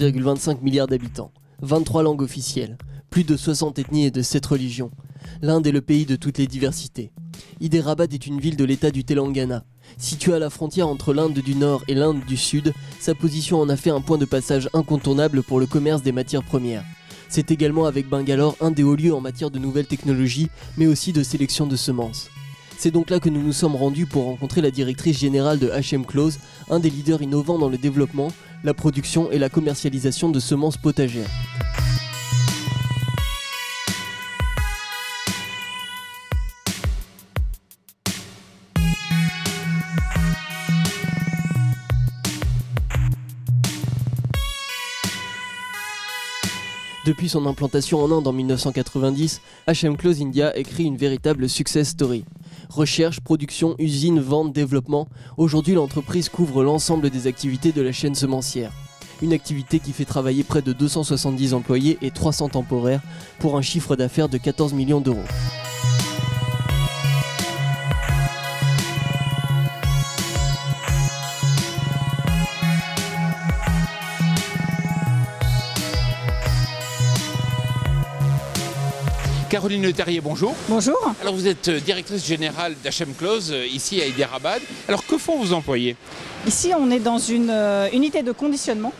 ,25 milliards d'habitants, 23 langues officielles, plus de 60 ethnies et de 7 religions. L'Inde est le pays de toutes les diversités. Hyderabad est une ville de l'état du Telangana. Située à la frontière entre l'Inde du Nord et l'Inde du Sud, sa position en a fait un point de passage incontournable pour le commerce des matières premières. C'est également avec Bangalore un des hauts lieux en matière de nouvelles technologies, mais aussi de sélection de semences. C'est donc là que nous nous sommes rendus pour rencontrer la directrice générale de HM Close, un des leaders innovants dans le développement, la production et la commercialisation de semences potagères. Depuis son implantation en Inde en 1990, HM Close India écrit une véritable success story. Recherche, production, usine, vente, développement, aujourd'hui l'entreprise couvre l'ensemble des activités de la chaîne semencière. Une activité qui fait travailler près de 270 employés et 300 temporaires pour un chiffre d'affaires de 14 millions d'euros. Caroline Le Terrier, bonjour. Bonjour. Alors vous êtes directrice générale d'HM Close ici à Hyderabad. Alors que font vos employés? Ici on est dans une unité de conditionnement.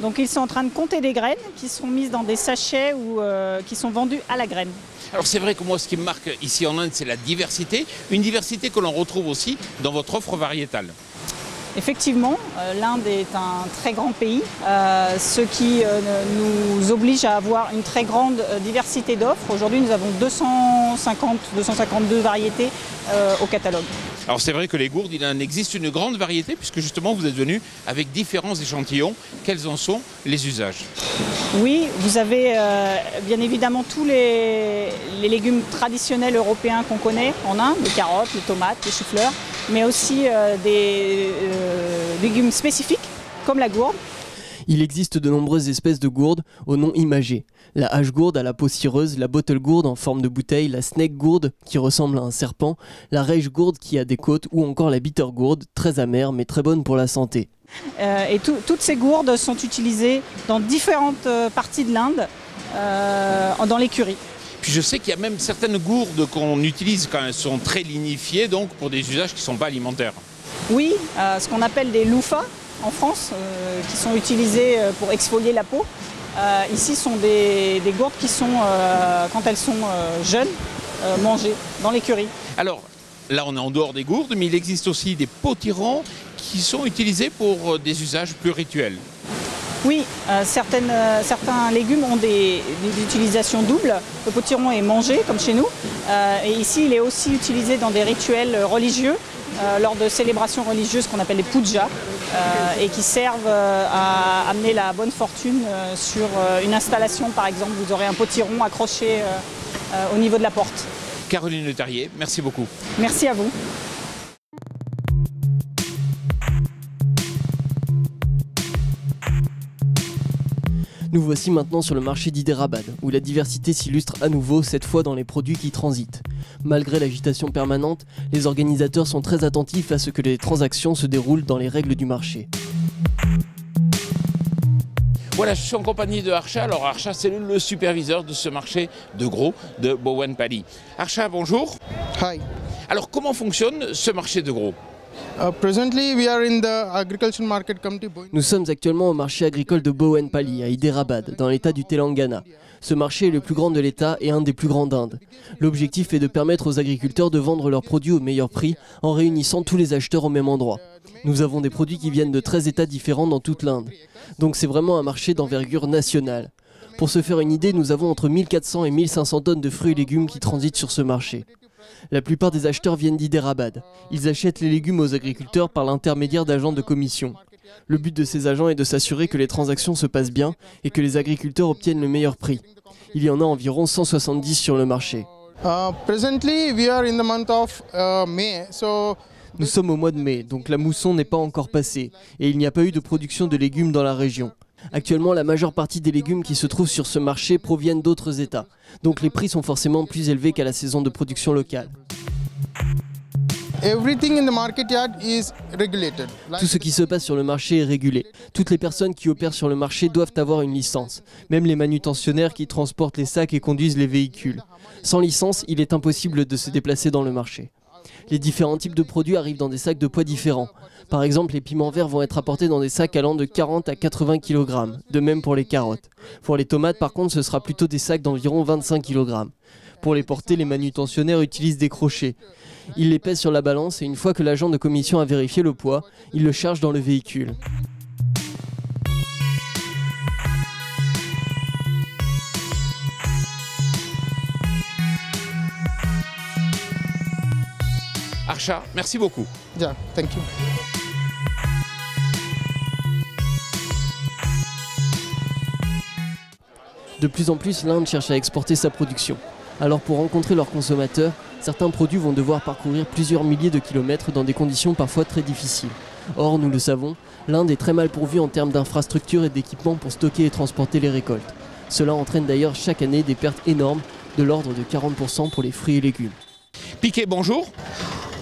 Donc ils sont en train de compter des graines qui sont mises dans des sachets ou qui sont vendues à la graine. Alors c'est vrai que moi ce qui me marque ici en Inde c'est la diversité. Une diversité que l'on retrouve aussi dans votre offre variétale. Effectivement, l'Inde est un très grand pays, ce qui nous oblige à avoir une très grande diversité d'offres. Aujourd'hui, nous avons 252 variétés au catalogue. Alors c'est vrai que les gourdes, il en existe une grande variété puisque justement vous êtes venu avec différents échantillons. Quels en sont les usages? Oui, vous avez bien évidemment tous les légumes traditionnels européens qu'on connaît en Inde, les carottes, les tomates, les choux-fleurs, mais aussi des légumes spécifiques comme la gourde. Il existe de nombreuses espèces de gourdes au nom imagé. La hache-gourde à la peau cireuse, la bottle gourde en forme de bouteille, la snake gourde qui ressemble à un serpent, la rage gourde qui a des côtes ou encore la bitter gourde, très amère mais très bonne pour la santé. Et toutes ces gourdes sont utilisées dans différentes parties de l'Inde, dans les currys. Puis je sais qu'il y a même certaines gourdes qu'on utilise quand elles sont très lignifiées, donc pour des usages qui ne sont pas alimentaires. Oui, ce qu'on appelle des loofahs en France, qui sont utilisées pour exfolier la peau. Ici sont des gourdes qui sont, quand elles sont jeunes, mangées dans les currys. Alors là on est en dehors des gourdes, mais il existe aussi des potirons qui sont utilisés pour des usages plus rituels. Oui, certains légumes ont des utilisations doubles. Le potiron est mangé, comme chez nous. Et ici, il est aussi utilisé dans des rituels religieux, lors de célébrations religieuses qu'on appelle les pujas, et qui servent à amener la bonne fortune sur une installation, par exemple. Vous aurez un potiron accroché au niveau de la porte. Caroline Le Terrier, merci beaucoup. Merci à vous. Nous voici maintenant sur le marché d'Hyderabad, où la diversité s'illustre à nouveau, cette fois dans les produits qui transitent. Malgré l'agitation permanente, les organisateurs sont très attentifs à ce que les transactions se déroulent dans les règles du marché. Voilà, je suis en compagnie de Harsha. Alors Harsha, c'est le superviseur de ce marché de gros de Bowenpally. Harsha, bonjour. Hi. Alors comment fonctionne ce marché de gros? Nous sommes actuellement au marché agricole de Bowenpally, à Hyderabad, dans l'état du Telangana. Ce marché est le plus grand de l'état et un des plus grands d'Inde. L'objectif est de permettre aux agriculteurs de vendre leurs produits au meilleur prix en réunissant tous les acheteurs au même endroit. Nous avons des produits qui viennent de 13 états différents dans toute l'Inde. Donc c'est vraiment un marché d'envergure nationale. Pour se faire une idée, nous avons entre 1400 et 1500 tonnes de fruits et légumes qui transitent sur ce marché. La plupart des acheteurs viennent d'Hyderabad. Ils achètent les légumes aux agriculteurs par l'intermédiaire d'agents de commission. Le but de ces agents est de s'assurer que les transactions se passent bien et que les agriculteurs obtiennent le meilleur prix. Il y en a environ 170 sur le marché. Nous sommes au mois de mai, donc la mousson n'est pas encore passée et il n'y a pas eu de production de légumes dans la région. Actuellement, la majeure partie des légumes qui se trouvent sur ce marché proviennent d'autres États, donc les prix sont forcément plus élevés qu'à la saison de production locale. Tout ce qui se passe sur le marché est régulé. Toutes les personnes qui opèrent sur le marché doivent avoir une licence, même les manutentionnaires qui transportent les sacs et conduisent les véhicules. Sans licence, il est impossible de se déplacer dans le marché. Les différents types de produits arrivent dans des sacs de poids différents. Par exemple, les piments verts vont être apportés dans des sacs allant de 40 à 80 kg, de même pour les carottes. Pour les tomates, par contre, ce sera plutôt des sacs d'environ 25 kg. Pour les porter, les manutentionnaires utilisent des crochets. Ils les pèsent sur la balance et une fois que l'agent de commission a vérifié le poids, il le charge dans le véhicule. Harsha, merci beaucoup. Yeah, thank you. De plus en plus, l'Inde cherche à exporter sa production. Alors pour rencontrer leurs consommateurs, certains produits vont devoir parcourir plusieurs milliers de kilomètres dans des conditions parfois très difficiles. Or, nous le savons, l'Inde est très mal pourvue en termes d'infrastructures et d'équipements pour stocker et transporter les récoltes. Cela entraîne d'ailleurs chaque année des pertes énormes, de l'ordre de 40% pour les fruits et légumes. Piquet, bonjour.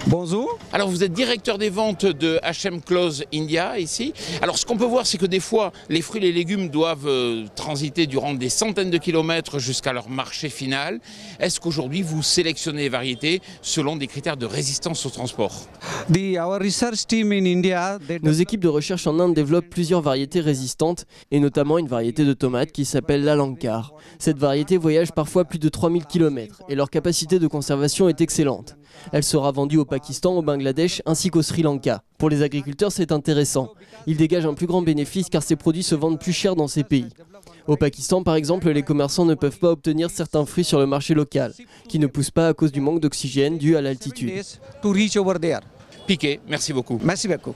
Bonjour. Alors vous êtes directeur des ventes de H&M Clothes India ici. Alors ce qu'on peut voir, c'est que des fois les fruits et les légumes doivent transiter durant des centaines de kilomètres jusqu'à leur marché final. Est-ce qu'aujourd'hui vous sélectionnez les variétés selon des critères de résistance au transport? Nos équipes de recherche en Inde développent plusieurs variétés résistantes et notamment une variété de tomates qui s'appelle l'Alankar. Cette variété voyage parfois plus de 3000 km et leur capacité de conservation est excellente. Elle sera vendue au Pakistan, au Bangladesh ainsi qu'au Sri Lanka. Pour les agriculteurs, c'est intéressant. Ils dégagent un plus grand bénéfice car ces produits se vendent plus cher dans ces pays. Au Pakistan, par exemple, les commerçants ne peuvent pas obtenir certains fruits sur le marché local, qui ne poussent pas à cause du manque d'oxygène dû à l'altitude. Piquet, merci beaucoup. Merci beaucoup.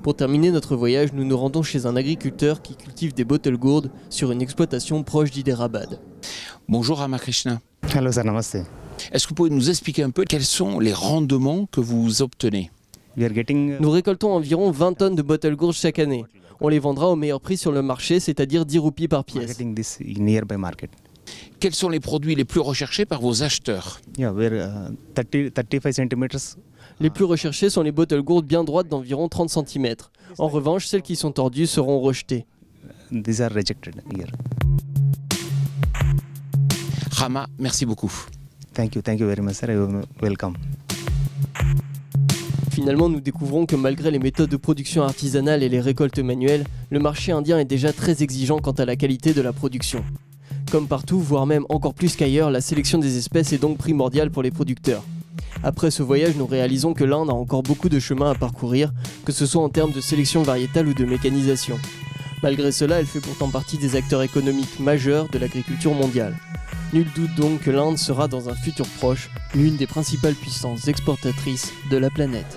Pour terminer notre voyage, nous nous rendons chez un agriculteur qui cultive des bottle gourds sur une exploitation proche d'Hyderabad. Bonjour Ramakrishna. Hello sir, namaste. Est-ce que vous pouvez nous expliquer un peu quels sont les rendements que vous obtenez? Nous récoltons environ 20 tonnes de bottle gourds chaque année. On les vendra au meilleur prix sur le marché, c'est-à-dire 10 roupies par pièce. Quels sont les produits les plus recherchés par vos acheteurs? Les plus recherchés sont les bottle gourds bien droites d'environ 30 cm. En revanche, celles qui sont tordues seront rejetées. Rama, merci beaucoup. Thank you very much sir. Welcome. Finalement, nous découvrons que malgré les méthodes de production artisanale et les récoltes manuelles, le marché indien est déjà très exigeant quant à la qualité de la production. Comme partout, voire même encore plus qu'ailleurs, la sélection des espèces est donc primordiale pour les producteurs. Après ce voyage, nous réalisons que l'Inde a encore beaucoup de chemin à parcourir, que ce soit en termes de sélection variétale ou de mécanisation. Malgré cela, elle fait pourtant partie des acteurs économiques majeurs de l'agriculture mondiale. Nul doute donc que l'Inde sera dans un futur proche l'une des principales puissances exportatrices de la planète.